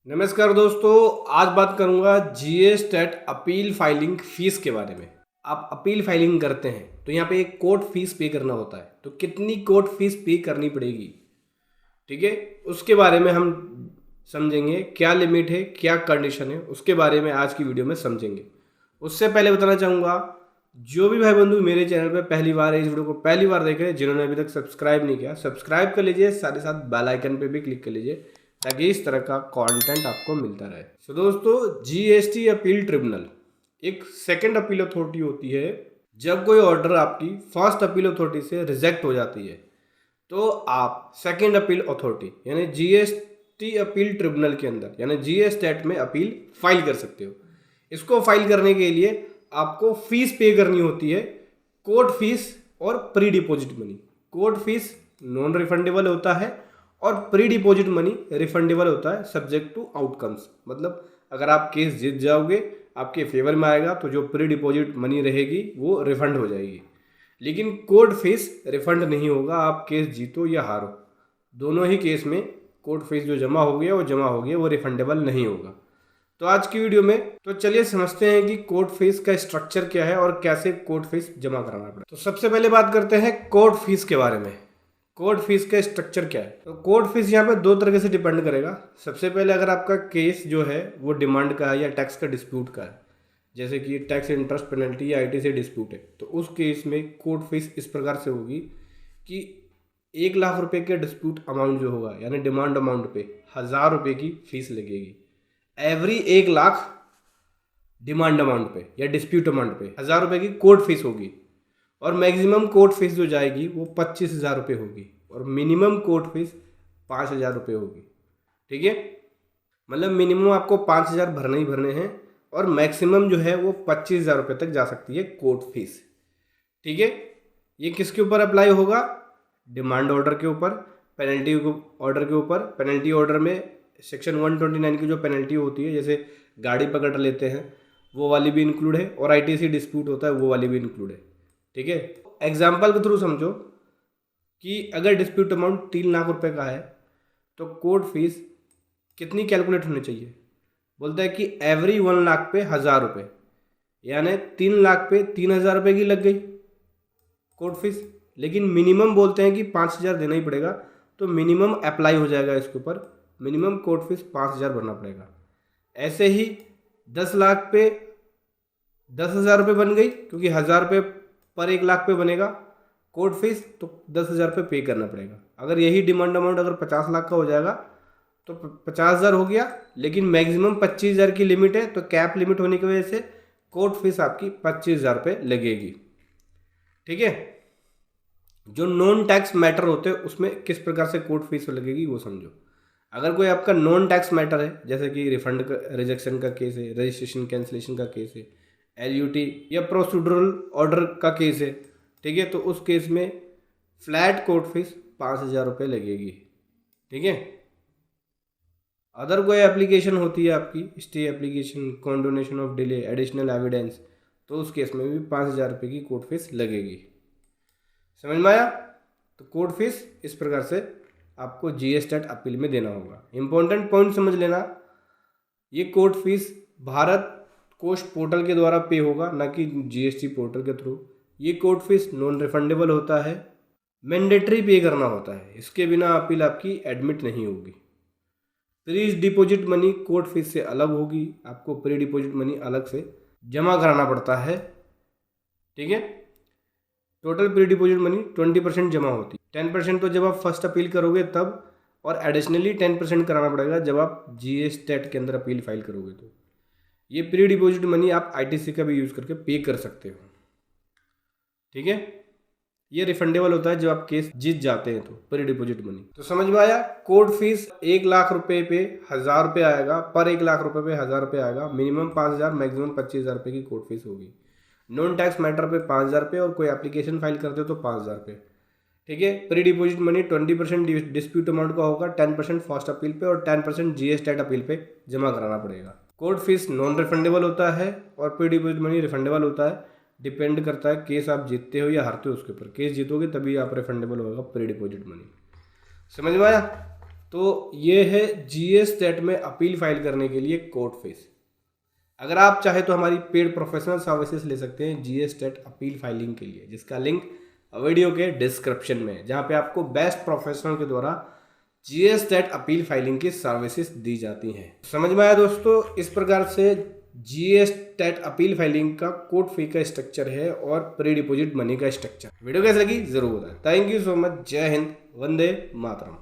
नमस्कार दोस्तों, आज बात करूंगा GSTAT appeal filing fees के बारे में। आप अपील फाइलिंग करते हैं तो यहाँ पे एक कोर्ट फीस पे करना होता है, तो कितनी कोर्ट फीस पे करनी पड़ेगी, ठीक है, उसके बारे में हम समझेंगे। क्या लिमिट है, क्या कंडीशन है, उसके बारे में आज की वीडियो में समझेंगे। उससे पहले बताना चाहूँगा, जो भी भाई बंधु मेरे चैनल पर पहली बार है, इस वीडियो को पहली बार देख रहे हैं, जिन्होंने अभी तक सब्सक्राइब नहीं किया सब्सक्राइब कर लीजिए, साथ ही साथ बेल आइकन पे भी क्लिक कर लीजिए ताकि इस तरह का कंटेंट आपको मिलता रहे। तो दोस्तों, जीएसटी अपील ट्रिब्यूनल एक सेकंड अपील अथॉरिटी होती है। जब कोई ऑर्डर आपकी फर्स्ट अपील अथॉरिटी से रिजेक्ट हो जाती है तो आप सेकंड अपील अथॉरिटी यानी जीएसटी अपील ट्रिब्यूनल के अंदर यानी जीएस टेट में अपील फाइल कर सकते हो। इसको फाइल करने के लिए आपको फीस पे करनी होती है, कोर्ट फीस और pre deposit money. Court fees non refundable होता है और प्री डिपॉजिट मनी रिफंडेबल होता है सब्जेक्ट टू आउटकम्स। मतलब अगर आप केस जीत जाओगे, आपके फेवर में आएगा, तो जो प्री डिपॉजिट मनी रहेगी वो रिफंड हो जाएगी। लेकिन कोर्ट फीस रिफंड नहीं होगा, आप केस जीतो या हारो, दोनों ही केस में कोर्ट फीस जो जमा हो गया वो रिफंडेबल नहीं होगा। तो आज की वीडियो में तो चलिए समझते हैं कि कोर्ट फीस का स्ट्रक्चर क्या है और कैसे कोर्ट फीस जमा कराना पड़ेगा। तो सबसे पहले बात करते हैं कोर्ट फीस के बारे में। कोर्ट फीस का स्ट्रक्चर क्या है? तो कोर्ट फीस यहाँ पे दो तरीके से डिपेंड करेगा। सबसे पहले अगर आपका केस जो है वो डिमांड का है या टैक्स का डिस्प्यूट का है, जैसे कि टैक्स इंटरेस्ट पेनल्टी या आईटी से डिस्प्यूट है, तो उस केस में कोर्ट फीस इस प्रकार से होगी कि 1 लाख रुपए के डिस्प्यूट अमाउंट जो होगा यानी डिमांड अमाउंट पे 1000 रुपये की फीस लगेगी। एवरी 1 लाख डिमांड अमाउंट पे या डिस्प्यूट अमाउंट पे 1000 रुपये की कोर्ट फीस होगी और मैक्सिमम कोर्ट फीस जो जाएगी वो 25,000 रुपये होगी और मिनिमम कोर्ट फीस 5,000 रुपये होगी। ठीक है, मतलब मिनिमम आपको 5,000 भरने ही भरने हैं और मैक्सिमम जो है वो 25,000 रुपये तक जा सकती है कोर्ट फीस। ठीक है, ये किसके ऊपर अप्लाई होगा? डिमांड ऑर्डर के ऊपर, पेनल्टी ऑर्डर के ऊपर। पेनल्टी ऑर्डर में सेक्शन 129 की जो पेनल्टी होती है, जैसे गाड़ी पकड़ लेते हैं, वो वाली भी इंक्लूड है और आईटीसी डिस्प्यूट होता है वो वाली भी इंक्लूड है। ठीक है, एग्जाम्पल के थ्रू समझो कि अगर डिस्प्यूट अमाउंट 3 लाख रुपए का है तो कोर्ट फीस कितनी कैलकुलेट होनी चाहिए? बोलता है कि एवरी 1 लाख पे 1000 रुपये, यानी 3 लाख पे 3,000 रुपये की लग गई कोर्ट फीस। लेकिन मिनिमम बोलते हैं कि 5,000 देना ही पड़ेगा, तो मिनिमम अप्लाई हो जाएगा इसके ऊपर, मिनिमम कोर्ट फीस 5,000 भरना पड़ेगा। ऐसे ही 10 लाख पे 10,000 रुपये बन गई, क्योंकि 1000 रुपये पर 1 लाख पे बनेगा कोर्ट फीस, तो 10,000 रुपये पे करना पड़ेगा। अगर यही डिमांड अमाउंट अगर 50 लाख का हो जाएगा तो 50,000 हो गया, लेकिन मैक्सिमम 25,000 की लिमिट है, तो कैप लिमिट होने की वजह से कोर्ट फीस आपकी 25,000 रुपये लगेगी। ठीक है, जो नॉन टैक्स मैटर होते हैं उसमें किस प्रकार से कोर्ट फीस लगेगी वो समझो। अगर कोई आपका नॉन टैक्स मैटर है, जैसे कि रिफंड का रिजेक्शन का केस है, रजिस्ट्रेशन कैंसिलेशन का केस है, एलयूटी या प्रोसीड्यूरल ऑर्डर का केस है, ठीक है, तो उस केस में फ्लैट कोर्ट फीस 5,000 रुपये लगेगी। ठीक है, अदर कोई एप्लीकेशन होती है आपकी, stay application, condonation of delay, additional evidence, तो उस केस में भी 5,000 रुपये की कोर्ट फीस लगेगी। समझ में आया? तो कोर्ट फीस इस प्रकार से आपको जीएस टेट अपील में देना होगा। इंपॉर्टेंट पॉइंट समझ लेना, ये court fees Bharatkosh portal के द्वारा पे होगा, ना कि जीएसटी पोर्टल के थ्रू। ये कोर्ट फीस नॉन रिफंडेबल होता है, मैंडेटरी पे करना होता है, इसके बिना अपील आपकी एडमिट नहीं होगी। Pre deposit money court fees से अलग होगी, आपको प्री डिपॉजिट मनी अलग से जमा कराना पड़ता है। ठीक है, टोटल प्री डिपॉजिट मनी 20% जमा होती है। 10% तो जब आप फर्स्ट अपील करोगे तब, और एडिशनली 10% कराना पड़ेगा जब आप जीएस टेट के अंदर अपील फाइल करोगे। तो ये प्री डिपॉजिट मनी आप आईटीसी का भी यूज़ करके पे कर सकते हो। ठीक है, ये रिफंडेबल होता है जब आप केस जीत जाते हैं, तो प्री डिपॉजिट मनी। तो समझ में आया? कोर्ट फीस 1 लाख रुपए पे 1000 रुपये आएगा, पर 1 लाख रुपए पे 1000 रुपये आएगा, मिनिमम 5,000, मैक्सिमम 25,000 रुपये की कोर्ट फीस होगी। नॉन टैक्स मैटर पे 5,000 रुपये और कोई एप्लीकेशन फाइल करते हो तो 5,000 रुपये। ठीक है, pre deposit money 20% dispute amount का होगा, 10% फर्स्ट अपील पे और 10% जीएस टेट अपील पे जमा कराना पड़ेगा। कोर्ट फीस नॉन रिफंडेबल होता है और प्री डिपॉजिट मनी रिफंडेबल होता है, डिपेंड करता है केस आप जीतते हो या हारते हो उसके ऊपर। केस जीतोगे तभी आप रिफंडेबल होगा प्री डिपॉजिट मनी। समझ में आया? तो ये है जीएस टेट में अपील फाइल करने के लिए कोर्ट फीस। अगर आप चाहे तो हमारी पेड प्रोफेशनल सर्विसेज ले सकते हैं जीएस टेट अपील फाइलिंग के लिए, जिसका लिंक वीडियो के डिस्क्रिप्शन में है, जहाँ पे आपको बेस्ट प्रोफेशनल के द्वारा जीएस टेट अपील फाइलिंग की सर्विसेज दी जाती हैं। समझ में आया दोस्तों? इस प्रकार से जीएस टेट अपील फाइलिंग का कोर्ट फी का स्ट्रक्चर है और प्री डिपॉजिट मनी का स्ट्रक्चर। वीडियो कैसी लगी जरूर बताएं। Thank you so much. जय हिंद, वंदे मातरम।